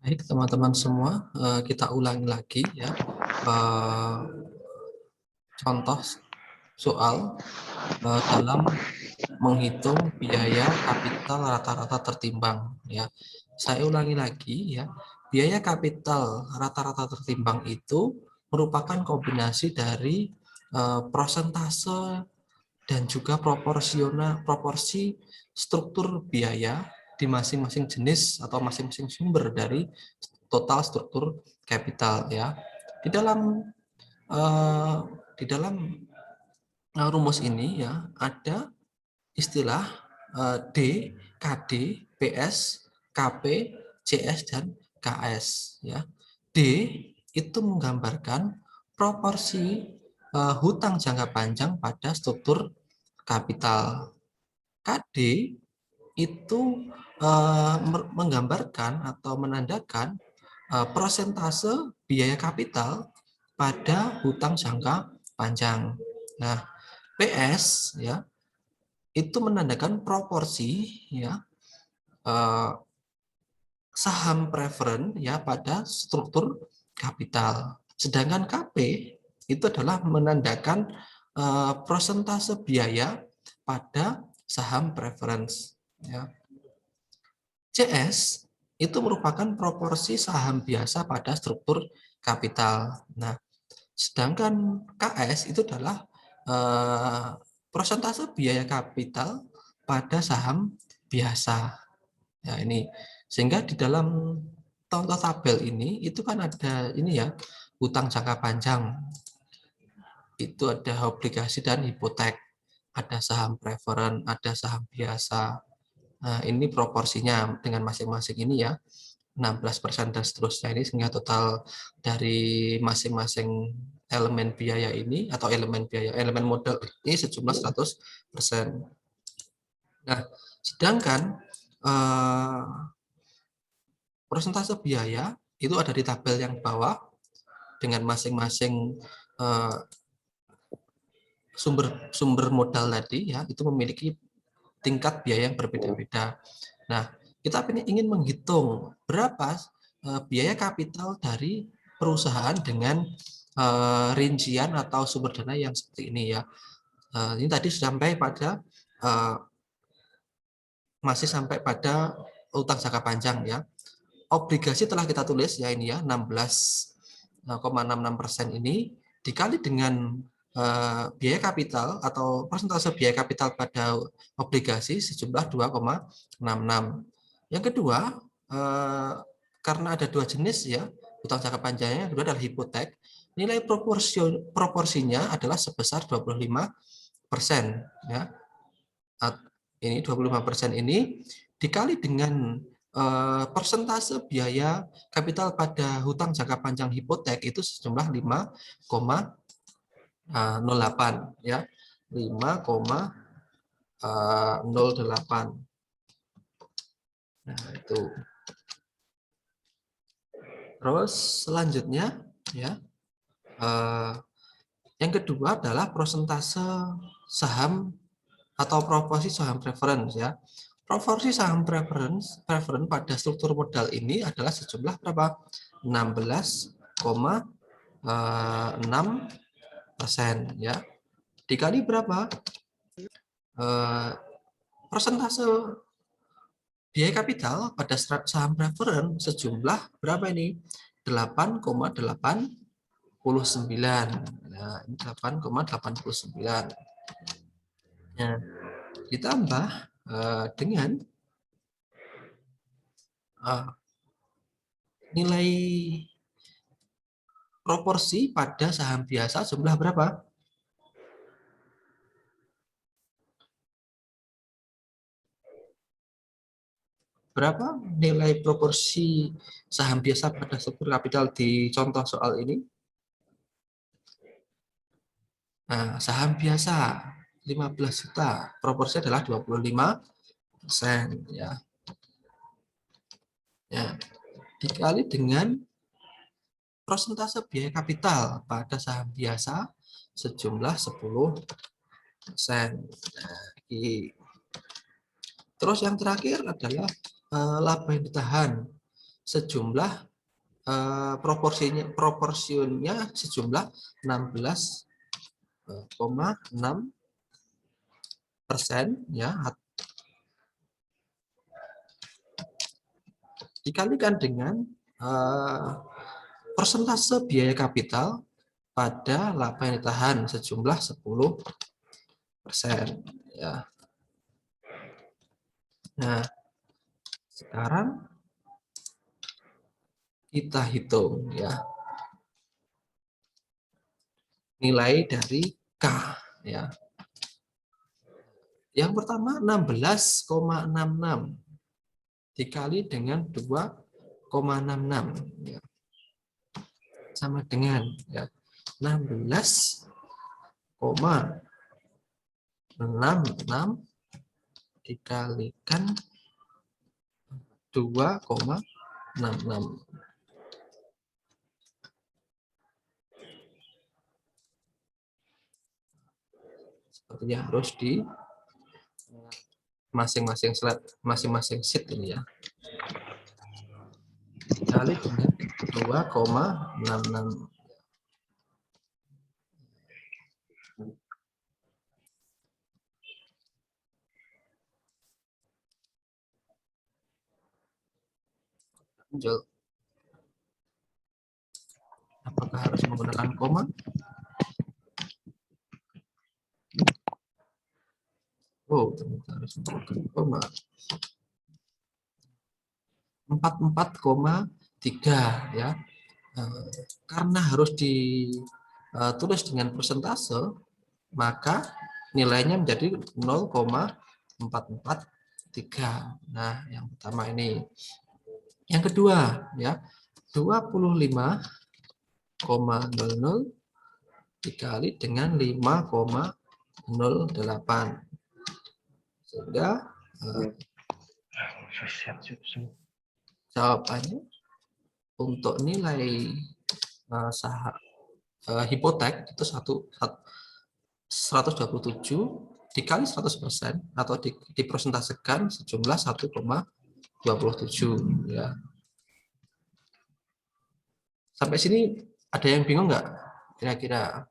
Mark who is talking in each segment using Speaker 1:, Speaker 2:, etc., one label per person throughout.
Speaker 1: Baik, teman-teman semua, kita ulangi lagi ya. Contoh soal dalam menghitung biaya kapital rata-rata tertimbang ya. Saya ulangi lagi ya. Biaya kapital rata-rata tertimbang itu merupakan kombinasi dari prosentase dan juga proporsi struktur biaya di masing-masing jenis atau masing-masing sumber dari total struktur kapital ya. Di dalam eh, di dalam rumus ini ya ada istilah D, KD, PS, KP, CS dan KS ya. D itu menggambarkan proporsi hutang jangka panjang pada struktur kapital. KD itu menggambarkan atau menandakan persentase biaya kapital pada hutang jangka panjang. Nah, PS ya itu menandakan proporsi ya saham preferen ya pada struktur kapital. Sedangkan KP itu adalah menandakan persentase biaya pada saham preference ya. CS itu merupakan proporsi saham biasa pada struktur kapital. Nah, sedangkan KS itu adalah persentase biaya kapital pada saham biasa. Ya, ini sehingga di dalam contoh tabel ini itu kan ada ini ya, hutang jangka panjang. Itu ada obligasi dan hipotek, ada saham preferen, ada saham biasa. Nah, ini proporsinya dengan masing-masing ini ya. 16% dan seterusnya ini sehingga total dari masing-masing elemen biaya ini atau elemen modal ini sejumlah 100%. Nah, sedangkan persentase biaya itu ada di tabel yang bawah dengan masing-masing sumber modal tadi ya itu memiliki tingkat biaya yang berbeda-beda. Nah, kita ingin menghitung berapa biaya kapital dari perusahaan dengan rincian atau sumber dana yang seperti ini ya. Ini tadi sampai pada masih sampai pada utang jangka panjang ya. Obligasi telah kita tulis ya ini ya 16,66% ini dikali dengan biaya kapital atau persentase biaya kapital pada obligasi sejumlah 2,66. Yang kedua, karena ada dua jenis ya, utang jangka panjangnya, yang kedua adalah hipotek, nilai proporsinya adalah sebesar 25% ya. Ini 25% ini dikali dengan persentase biaya kapital pada hutang jangka panjang hipotek itu sejumlah 5,08 ya. 5,08. Nah, itu. Terus selanjutnya ya. Yang kedua adalah persentase saham atau proporsi saham preference ya. Proporsi saham preference pada struktur modal ini adalah sejumlah berapa? 16,6% ya. Dikali berapa? Persentase biaya kapital pada saham preference sejumlah berapa ini? 8,89. Nah, ini 8,89. Nah, ditambah dengan nilai proporsi pada saham biasa jumlah berapa? Berapa nilai proporsi saham biasa pada struktur kapital di contoh soal ini? Nah, saham biasa 15 juta, proporsinya adalah 25% ya. Ya, dikali dengan persentase biaya kapital pada saham biasa sejumlah 10%. Nah, terus yang terakhir adalah laba yang ditahan sejumlah proporsinya sejumlah 16,6% ya, dikalikan dengan persentase biaya kapital pada laba yang ditahan sejumlah 10% ya. Nah, sekarang kita hitung ya nilai dari K ya. Yang pertama 16,66 dikali dengan 2,66 ya. Sama dengan ya 16,66 dikalikan 2,66. Sepertinya harus di masing-masing slide, masing-masing sheet ini ya. Dikali dengan 2,66. Lanjut. Apakah harus menggunakan koma? Oh, ternyata harus menggunakan koma. 44,3 ya. Karena harus ditulis dengan persentase, maka nilainya menjadi 0,443. Nah, yang pertama ini. Yang kedua ya, 25,00 dikali dengan 5,08. Sehingga jawabannya untuk nilai saham hipotek itu 127 dikali 100% atau dipresentasekan sejumlah 1,27 ya. Sampai sini ada yang bingung nggak kira-kira?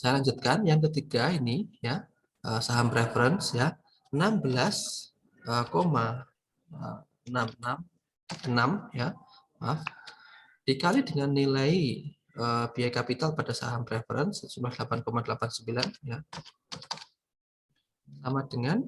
Speaker 1: Saya lanjutkan yang ketiga ini ya, saham preference ya, 16,666 ya, maaf, dikali dengan nilai biaya kapital pada saham preference sejumlah 8,89 ya, sama dengan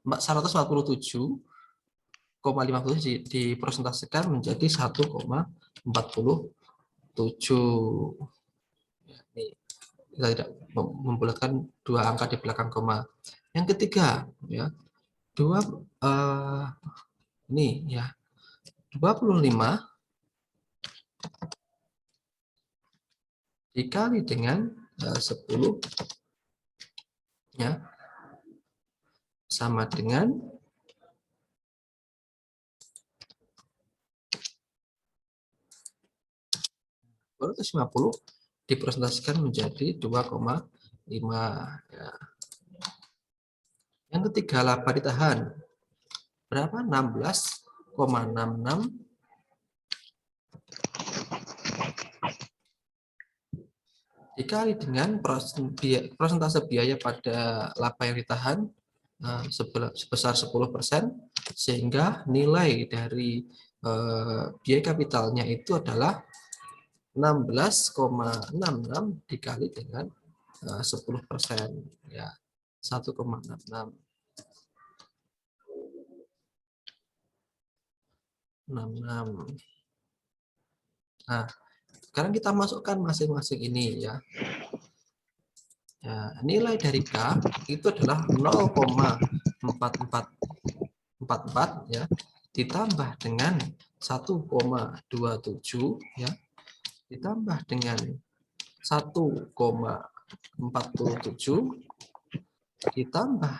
Speaker 1: 147,50 dipresentasikan menjadi 1,47. Ini kita tidak membulatkan dua angka di belakang koma. Yang ketiga ya, ini ya 25 dikali dengan 10 ya, sama dengan 250 dipresentasikan menjadi 2,5 ya. Yang ketiga laba ditahan berapa? 16,66 dikali dengan persentase biaya pada laba yang ditahan sebesar 10%, sehingga nilai dari biaya kapitalnya itu adalah 16,66 dikali dengan 10% ya, 1,66. 66. Nah, sekarang kita masukkan masing-masing ini ya. Ya, nilai dari K itu adalah 0,4444 ya, ditambah dengan 1,27 ya, ditambah dengan 1,47 ditambah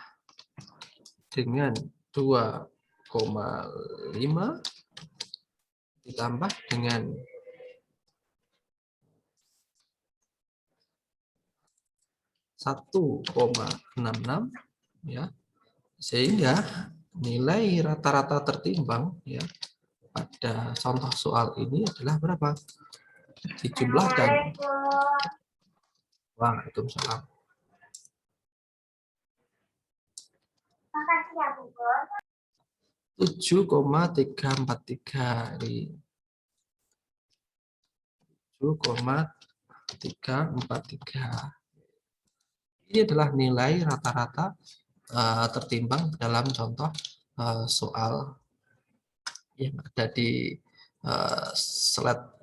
Speaker 1: dengan 2,5 ditambah dengan 1,66 ya, sehingga nilai rata-rata tertimbang ya pada contoh soal ini adalah berapa? Dijumlahkan. Waalaikumsalam. 7,343. 7,343. Ini adalah nilai rata-rata tertimbang dalam contoh soal yang ada di slide